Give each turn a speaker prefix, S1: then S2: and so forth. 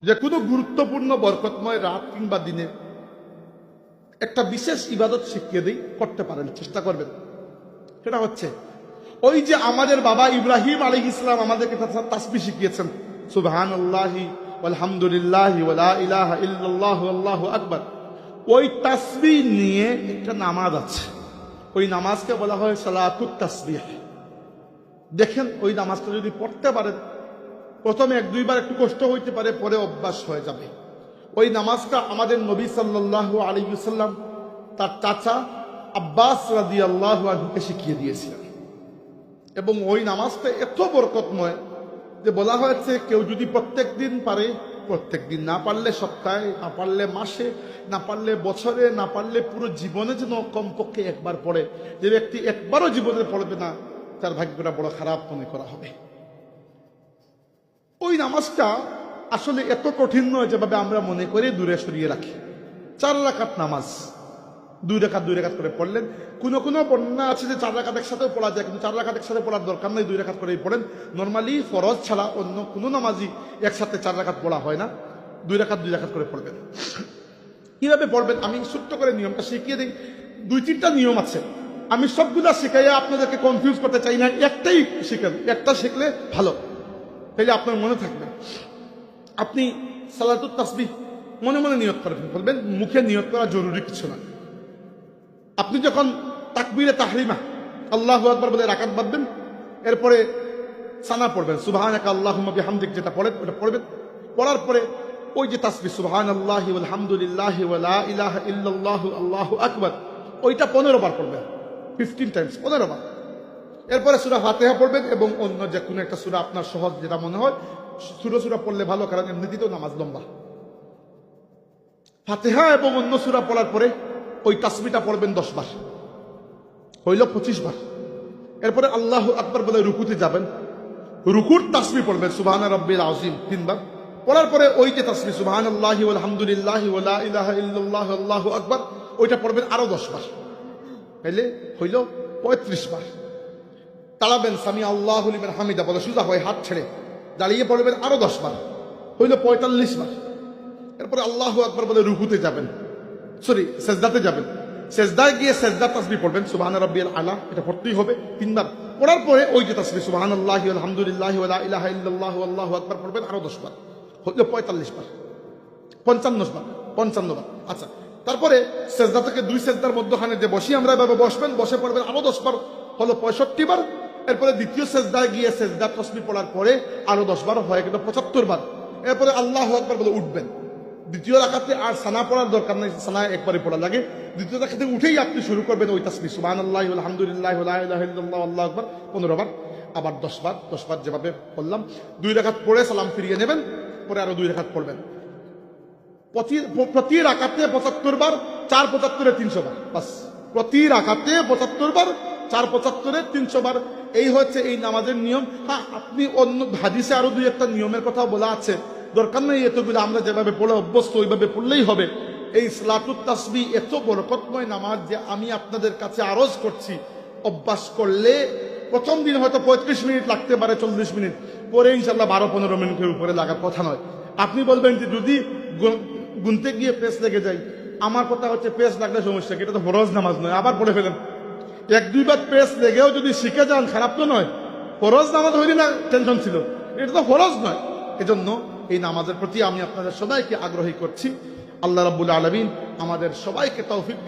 S1: যে কোনো গুরুত্বপূর্ণ বরকতময় রাত কিংবা দিনে একটা বিশেষ ইবাদত শিখিয়ে দিই, করতে পারেন, চেষ্টা করবেন। সেটা হচ্ছে ওই যে আমাদের বাবা ইব্রাহিম আলাইহিস সালাম আমাদেরকে তাসবিহ শিখিয়েছেন, সুবহানাল্লাহি আলহামদুলিল্লাহি ওয়া লা ইলাহা ইল্লাল্লাহু আল্লাহু আকবার। ওই তাসবিহ নিয়ে একটা নামাজ আছে, ওই নামাজকে বলা হয় সালাতুত তাসবিহ। দেখেন ওই নামাজটা যদি পড়তে পারেন, প্রথমে এক দুইবার একটু কষ্ট হইতে পারে, পরে অভ্যাস হয়ে যাবে। ওই নামাজটা আমাদের নবী সাল্লাল্লাহু আলাইহি ওয়াসাল্লাম তার চাচা আব্বাস রাদিয়াল্লাহু আনহুকে শিখিয়ে দিয়েছিলেন, এবং ওই নামাজটা এত বরকতময় যে বলা হয়েছে কেউ যদি প্রত্যেক দিন পারে প্রত্যেক দিন, না পারলে সপ্তাহে, না পারলে মাসে, না পারলে বছরে, না পারলে পুরো জীবনে যেন কমপক্ষে একবার পড়ে। যে ব্যক্তি একবারও জীবনে পড়বে না তার ভাগ্যটা বড় খারাপ মনে করা হবে। ওই নামাজটা আসলে এত কঠিন নয় যেভাবে আমরা মনে করি, দূরে সরিয়ে রাখি। 4 রাকাত নামাজ, 2 রাকাত করে পড়লেন। কোনো বর্ণনা আছে যে 4 রাকাত একসাথেও পড়া যায়, কিন্তু 4 রাকাত একসাথে পড়ার দরকার নেই, 2 রাকাত করেই পড়েন। নর্মালি ফরজ ছাড়া অন্য কোনো নামাজই একসাথে 4 রাকাত পড়া হয় না, 2 রাকাত করে পড়বেন। কিভাবে পড়বেন আমি ছোট্ট করে নিয়মটা শিখিয়ে দিই। 2-3টা নিয়ম আছে, আমি সবগুলা শিখাইয়া আপনাদেরকে কনফিউজ করতে চাই না। একটাই শিখেন, একটা শিখলে ভালো, তাইলে আপনার মনে থাকবে। আপনি সালাতুত তাসবিহ মনে মনে নিয়ত করবেন, মুখে নিয়ত করা জরুরি কিছু না। আপনি যখন তাকবীরে তাহরিমা আল্লাহু আকবার বলে রাকাত বাঁধবেন, এরপরে সানা পড়বেন, সুবহানাকা আল্লাহুম্মা বিহামদিক, যেটা পড়েন ওটা পড়বেন। পড়ার পরে ওই যে তাসবিহ সুবহানাল্লাহি ওয়াল হামদুলিল্লাহি ওয়া লা ইলাহা ইল্লাল্লাহু আল্লাহু আকবার, ওইটা 15 বার পড়বেন, 15 টাইমস, 15 বার। এরপরে সূরা ফাতিহা পড়বেন, এবং অন্য যে কোনো একটা সূরা আপনার সহজ যেটা মনে হয় সূরা পড়লে ভালো, কারণ এমনিতেই তো নামাজ লম্বা। ফাতিহা এবং অন্য সূরা পড়ার পরে ওই তাসবিহটা পড়বেন 10 বার, হইল 25 বার। এরপরে আল্লাহু আকবার বলে রুকুতে যাবেন, রুকুর তাসবিহ পড়বেন সুবহানা রাব্বিল আযীম 3 বার। পড়ার পরে ওই যে তাসবিহ সুবহানাল্লাহি ওয়াল হামদুলিল্লাহি ওয়া লা ইলাহা ইল্লাল্লাহু আল্লাহু আকবার, ওইটা পড়বেন আরো 10 বার, তাইলে হইল 35 বার। তাড়াবেন সামি আল্লাহু লিমান হামিদা বলে সোজা হয় হাত ছেড়ে দাঁড়িয়ে পড়বেন আরো 10 বার, হইল 45 বার। এরপরে আল্লাহু আকবার বলে রুকুতে যাবেন, সেজদাতে যাবেন, সেজদায় গিয়ে সেজদা তাসবিহ পড়বেন সুবহানা রাব্বিয়াল আলা, এটা পড়তেই হবে 3 বার। পড়ার পরে ওই যে তাসবিহ সুবহানাল্লাহি ওয়াল হামদুলিল্লাহি ওয়া লা ইলাহা ইল্লাল্লাহু আল্লাহু আকবার পড়বেন আরো 10 বার, হইল 45 বার, 55 বার। আচ্ছা, তারপরে সেজদা থেকে 2 সেজদার মধ্যখানে যে বসি আমরা এভাবে বসবেন, বসে পড়বেন আরো 10 বার, হলো 65 বার। এরপরে দ্বিতীয় সেজদায় গিয়ে সেজদা তাসবিহ পড়ার পরে আরো 10 বার, হয়ে গেল 75 বার। এরপরে আল্লাহু আকবার বলে উঠবেন। দ্বিতীয় রাকাতে আর সানা পড়ার দরকার নেই, সানা একবারে পড়া লাগে। দ্বিতীয় রাকাতে উঠেই আপনি শুরু করবেন ওই তাসবিহ সুবহানাল্লাহি ওয়াল হামদুলিল্লাহি ওয়া লা ইলাহা ইল্লাল্লাহু আল্লাহু আকবার 15 বার, আবার 10 বার যেভাবে বললাম। 2 রাকাত পড়ে সালাম ফিরিয়ে নেবেন, পরে আরো 2 রাকাত পড়বেন। প্রতি রাকাতে 75 বার, 4 75 300 বার, বাস। প্রতি রাকাতে 75 বার, 4 75 300 বার। এই হচ্ছে এই নামাজের নিয়ম। হ্যাঁ, আপনি অন্য হাদিসে আরো 2-1টা নিয়মের কথা বলা আছে, দরকার নেই এতগুলো, আমরা যেভাবে পড়ে অভ্যস্ত ওইভাবে পড়লেই হবে। এই সালাতুত তাসবিহ এত বরকতময় নামাজ যে আমি আপনাদের কাছে আরজ করছি, অভ্যাস করলে প্রথম দিন হয়তো 35 মিনিট লাগতে পারে, 40 মিনিট, পরে ইনশাল্লাহ 12-15 মিনিটের উপরে লাগার কথা নয়। আপনি বলবেন যে যদি গুনতে গিয়ে পেস লেগে যায়, আমার কথা হচ্ছে পেস লাগলে সমস্যা কি, এটা তো ফরজ নামাজ নয়, আবার পড়ে ফেলেন। 1-2 বার পেস লেগেও যদি শিখে যান, খারাপ তো নয়। ফরজ নামাজ হইলে না টেনশন ছিল, এটা তো ফরজ নয়। এজন্য এই নামাজের প্রতি আমি আপনাদের সবাইকে আগ্রহী করছি। আল্লাহ রাব্বুল আলামিন আমাদের সবাইকে তৌফিক